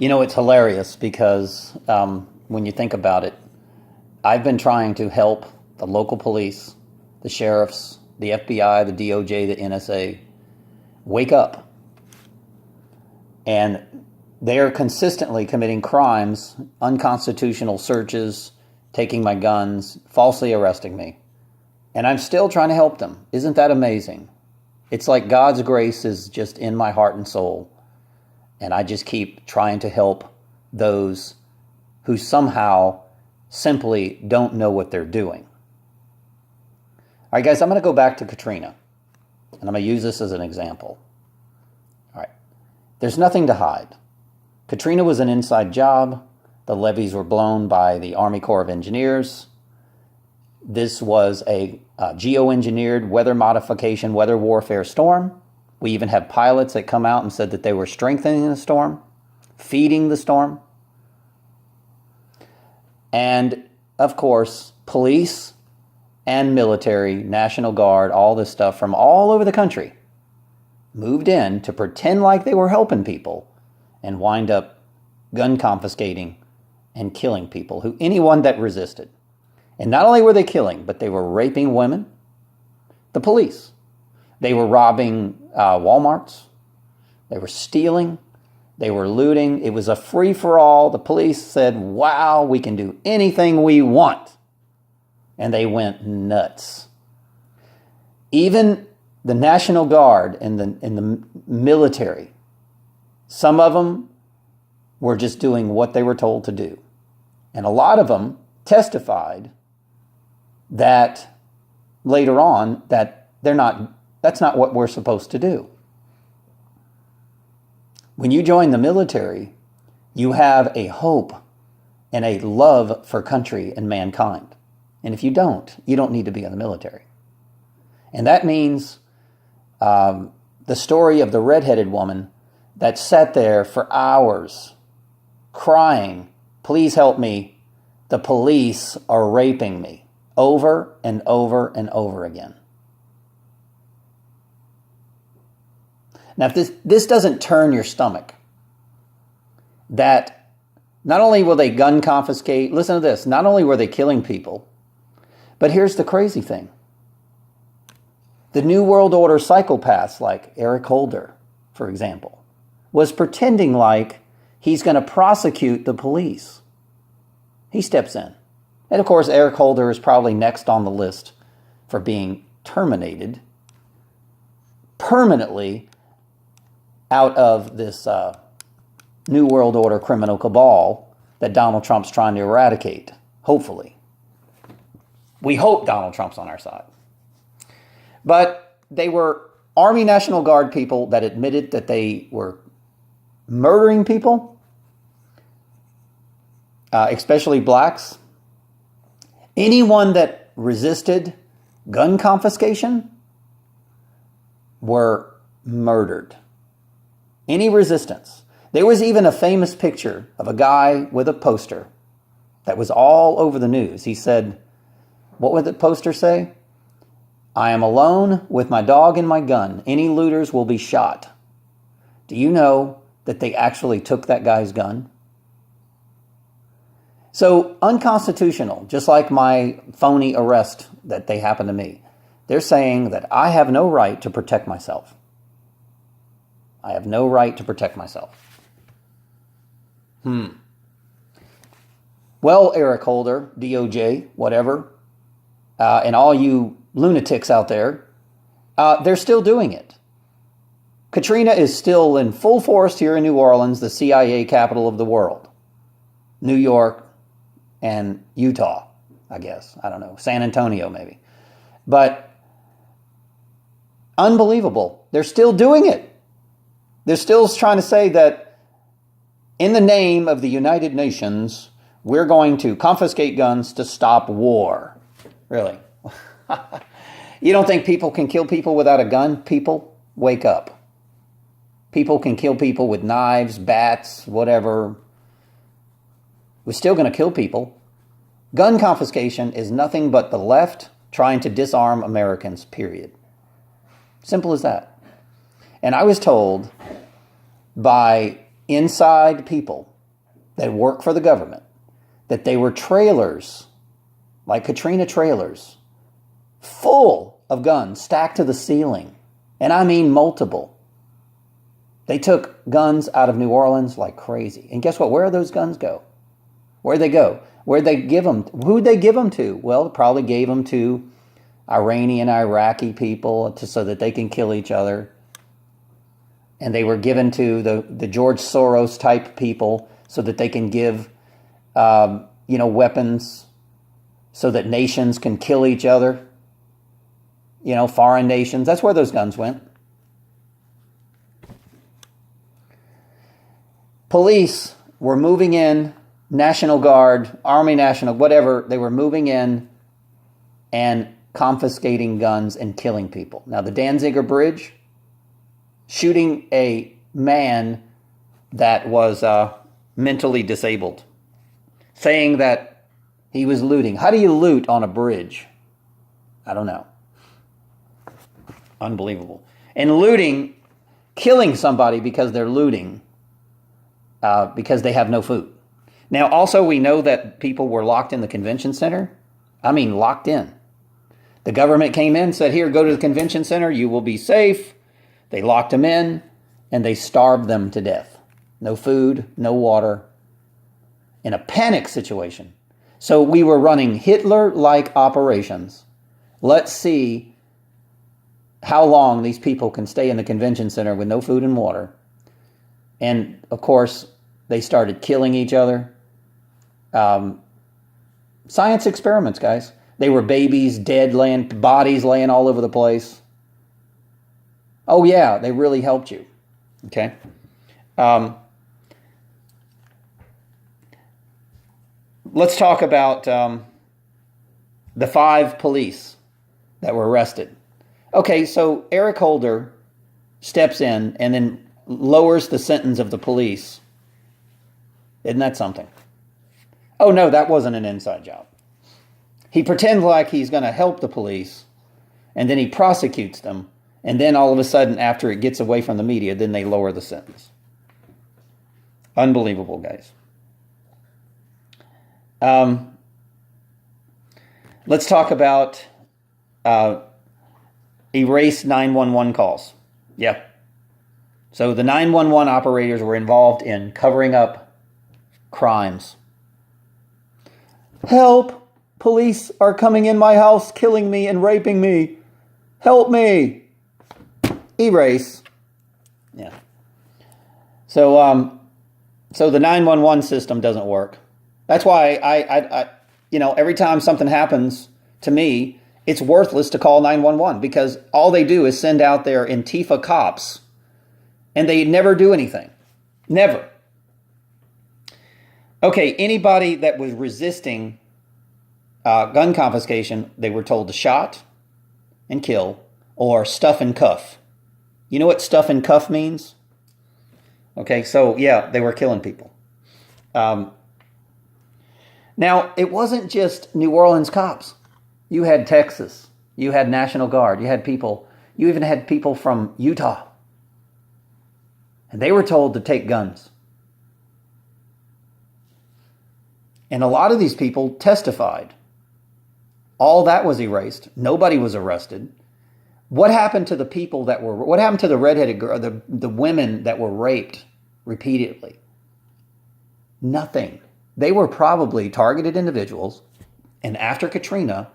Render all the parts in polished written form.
You know, it's hilarious because when you think about it, I've been trying to help the local police, the sheriffs, the FBI, the DOJ, the NSA wake up. And they are consistently committing crimes, unconstitutional searches, taking my guns, falsely arresting me. And I'm still trying to help them. Isn't that amazing? It's like God's grace is just in my heart and soul. And I just keep trying to help those who somehow simply don't know what they're doing. All right, guys, I'm going to go back to Katrina. And I'm going to use this as an example. All right. There's nothing to hide. Katrina was an inside job. The levees were blown by the Army Corps of Engineers. This was a geoengineered weather modification, weather warfare storm. We even have pilots that come out and said that they were strengthening the storm, feeding the storm. And, of course, police and military, National Guard, all this stuff from all over the country moved in to pretend like they were helping people and wind up gun confiscating and killing people, anyone that resisted. And not only were they killing, but they were raping women, the police. They were robbing Walmarts. They were stealing. They were looting. It was a free-for-all. The police said, wow, we can do anything we want. And they went nuts. Even the National Guard and the military, some of them were just doing what they were told to do. And a lot of them testified that later on that that's not what we're supposed to do. When you join the military, you have a hope and a love for country and mankind. And if you don't need to be in the military. And that means the story of the redheaded woman that sat there for hours crying, please help me, the police are raping me, over and over and over again. Now, if this doesn't turn your stomach, that not only will they gun confiscate, listen to this, not only were they killing people, but here's the crazy thing. The New World Order psychopaths like Eric Holder, for example, was pretending like he's going to prosecute the police. He steps in. And of course, Eric Holder is probably next on the list for being terminated permanently out of this New World Order criminal cabal that Donald Trump's trying to eradicate, hopefully. We hope Donald Trump's on our side. But they were Army National Guard people that admitted that they were murdering people, especially blacks. Anyone that resisted gun confiscation were murdered. Any resistance. There was even a famous picture of a guy with a poster that was all over the news. He said, what would the poster say? I am alone with my dog and my gun. Any looters will be shot. Do you know that they actually took that guy's gun? So unconstitutional, just like my phony arrest that they happened to me. They're saying that I have no right to protect myself. I have no right to protect myself. Well, Eric Holder, DOJ, whatever, and all you lunatics out there, they're still doing it. Katrina is still in full force here in New Orleans, the CIA capital of the world. New York and Utah, I guess. I don't know. San Antonio, maybe. But unbelievable. They're still doing it. They're still trying to say that in the name of the United Nations, we're going to confiscate guns to stop war. Really? You don't think people can kill people without a gun? People, wake up. People can kill people with knives, bats, whatever. We're still going to kill people. Gun confiscation is nothing but the left trying to disarm Americans, period. Simple as that. And I was told by inside people that work for the government, that they were trailers, like Katrina trailers, full of guns stacked to the ceiling. And I mean multiple. They took guns out of New Orleans like crazy. And guess what? Where do those guns go? Where'd they go? Where'd they give them? Who'd they give them to? Well, they probably gave them to Iranian, Iraqi people so that they can kill each other. And they were given to the George Soros type people so that they can give, weapons so that nations can kill each other. Foreign nations. That's where those guns went. Police were moving in, National Guard, Army National, whatever. They were moving in and confiscating guns and killing people. Now, the Danziger Bridge, shooting a man that was mentally disabled, saying that he was looting. How do you loot on a bridge? I don't know. Unbelievable. And looting, killing somebody because they're looting, because they have no food. Now, also, we know that people were locked in the convention center. I mean, locked in. The government came in, said, here, go to the convention center. You will be safe. They locked them in, and they starved them to death. No food, no water, in a panic situation. So we were running Hitler-like operations. Let's see how long these people can stay in the convention center with no food and water. And, of course, they started killing each other. Science experiments, guys. They were babies, dead, bodies laying all over the place. Oh, yeah, they really helped you. Okay? Let's talk about the 5 police that were arrested. Okay, so Eric Holder steps in and then lowers the sentence of the police. Isn't that something? Oh, no, that wasn't an inside job. He pretends like he's going to help the police, and then he prosecutes them, and then all of a sudden, after it gets away from the media, then they lower the sentence. Unbelievable, guys. Let's talk about erase 911 calls. Yeah. So the 911 operators were involved in covering up crimes. Help! Police are coming in my house, killing me and raping me. Help me! Erase. Yeah. So the 911 system doesn't work. That's why I every time something happens to me, it's worthless to call 911 because all they do is send out their Antifa cops and they never do anything. Never. Okay, anybody that was resisting gun confiscation, they were told to shot and kill or stuff and cuff. You know what stuff and cuff means? Okay, so yeah, they were killing people. Now, it wasn't just New Orleans cops. You had Texas. You had National Guard. You had people. You even had people from Utah. And they were told to take guns. And a lot of these people testified. All that was erased. Nobody was arrested. What happened to the people that were, what happened to the redheaded girl, the women that were raped repeatedly? Nothing. They were probably targeted individuals. And after Katrina,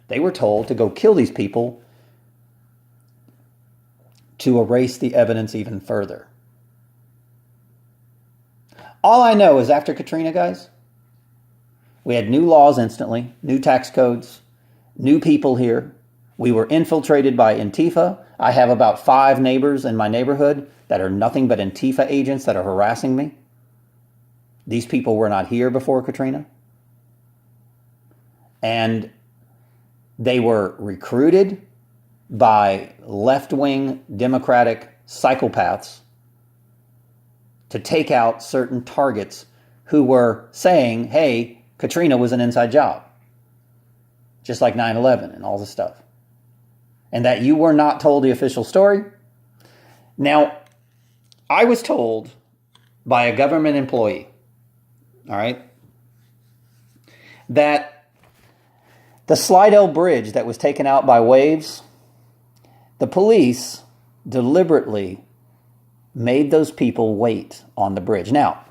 they were told to go kill these people to erase the evidence even further. All I know is after Katrina, guys, we had new laws instantly, new tax codes, new people here. We were infiltrated by Antifa. I have about 5 neighbors in my neighborhood that are nothing but Antifa agents that are harassing me. These people were not here before Katrina. And they were recruited by left-wing Democratic psychopaths to take out certain targets who were saying, hey, Katrina was an inside job. Just like 9/11 and all this stuff. And that you were not told the official story. Now, I was told by a government employee, all right, that the Slidell Bridge that was taken out by waves, the police deliberately made those people wait on the bridge. Now,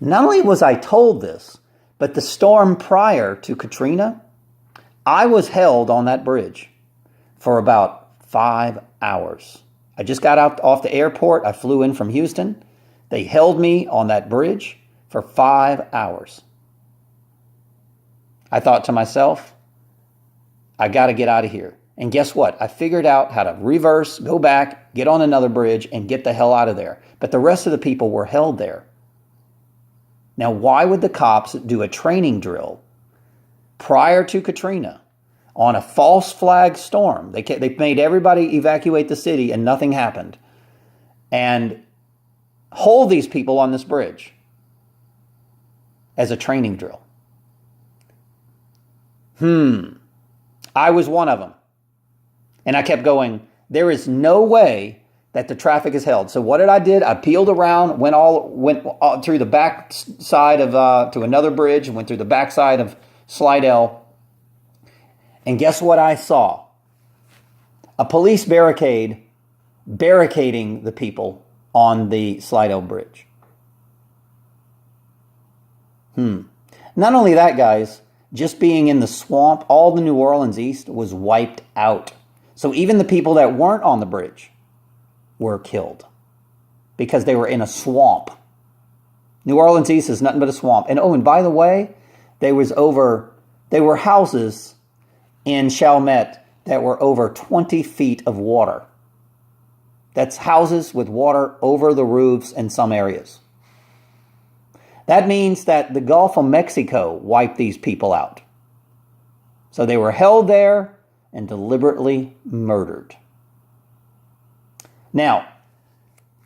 not only was I told this, but the storm prior to Katrina, I was held on that bridge for about 5 hours. I just got out off the airport. I flew in from Houston. They held me on that bridge for 5 hours. I thought to myself, I got to get out of here. And guess what? I figured out how to reverse, go back, get on another bridge, and get the hell out of there. But the rest of the people were held there. Now, why would the cops do a training drill prior to Katrina on a false flag storm? They made everybody evacuate the city and nothing happened. And hold these people on this bridge as a training drill. I was one of them. And I kept going, there is no way that the traffic is held. So what did I did? I peeled around, went all through the back side of to another bridge, went through the back side of Slidell. And guess what I saw? A police barricading the people on the Slidell Bridge. Not only that, guys, just being in the swamp, all the New Orleans East was wiped out. So even the people that weren't on the bridge were killed because they were in a swamp. New Orleans East is nothing but a swamp. And by the way, there were houses in Chalmette that were over 20 feet of water. That's houses with water over the roofs in some areas. That means that the Gulf of Mexico wiped these people out. So they were held there and deliberately murdered. Now,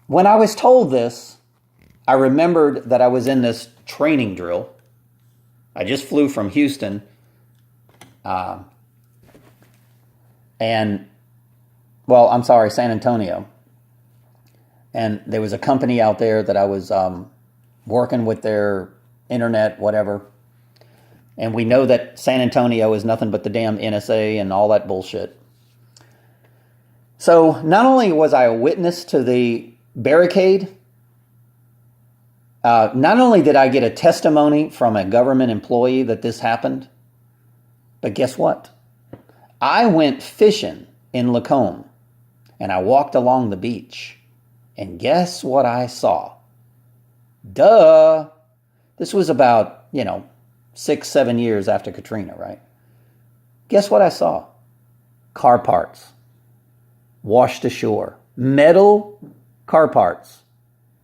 when I was told this, I remembered that I was in this training drill. I just flew from Houston. San Antonio. And there was a company out there that I was working with their internet, whatever. And we know that San Antonio is nothing but the damn NSA and all that bullshit. So not only was I a witness to the barricade, not only did I get a testimony from a government employee that this happened, but guess what? I went fishing in Lacombe and I walked along the beach. And guess what I saw? Duh! This was about, 6-7 years after Katrina, right? Guess what I saw? Car parts washed ashore. Metal car parts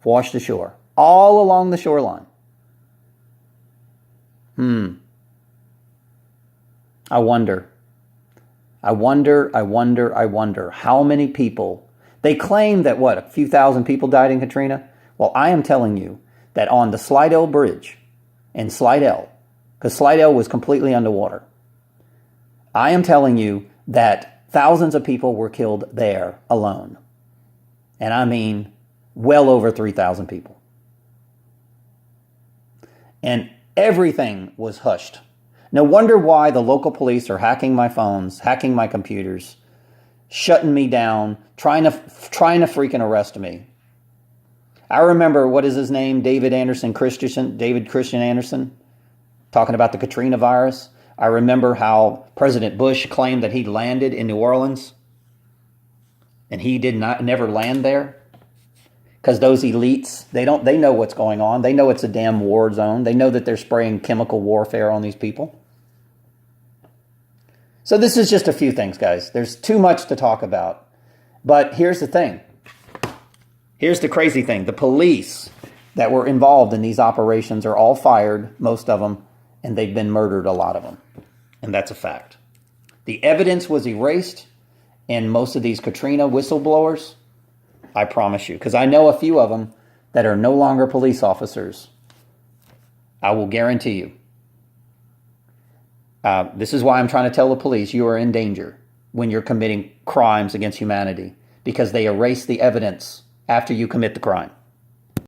washed ashore. All along the shoreline. I wonder how many people. They claim that a few thousand people died in Katrina? Well, I am telling you that on the Slidell Bridge in Slidell, because Slidell was completely underwater, I am telling you that thousands of people were killed there alone. And I mean well over 3,000 people. And everything was hushed. No wonder why the local police are hacking my phones, hacking my computers, shutting me down, trying to freaking arrest me. I remember, what is his name? David Christian Anderson, talking about the Katrina virus. I remember how President Bush claimed that he landed in New Orleans and he never land there because those elites, they know what's going on. They know it's a damn war zone. They know that they're spraying chemical warfare on these people. So this is just a few things, guys. There's too much to talk about. But here's the thing. Here's the crazy thing. The police that were involved in these operations are all fired, most of them, and they've been murdered, a lot of them. And that's a fact. The evidence was erased in most of these Katrina whistleblowers, I promise you, because I know a few of them that are no longer police officers. I will guarantee you. This is why I'm trying to tell the police you are in danger when you're committing crimes against humanity, because they erase the evidence after you commit the crime.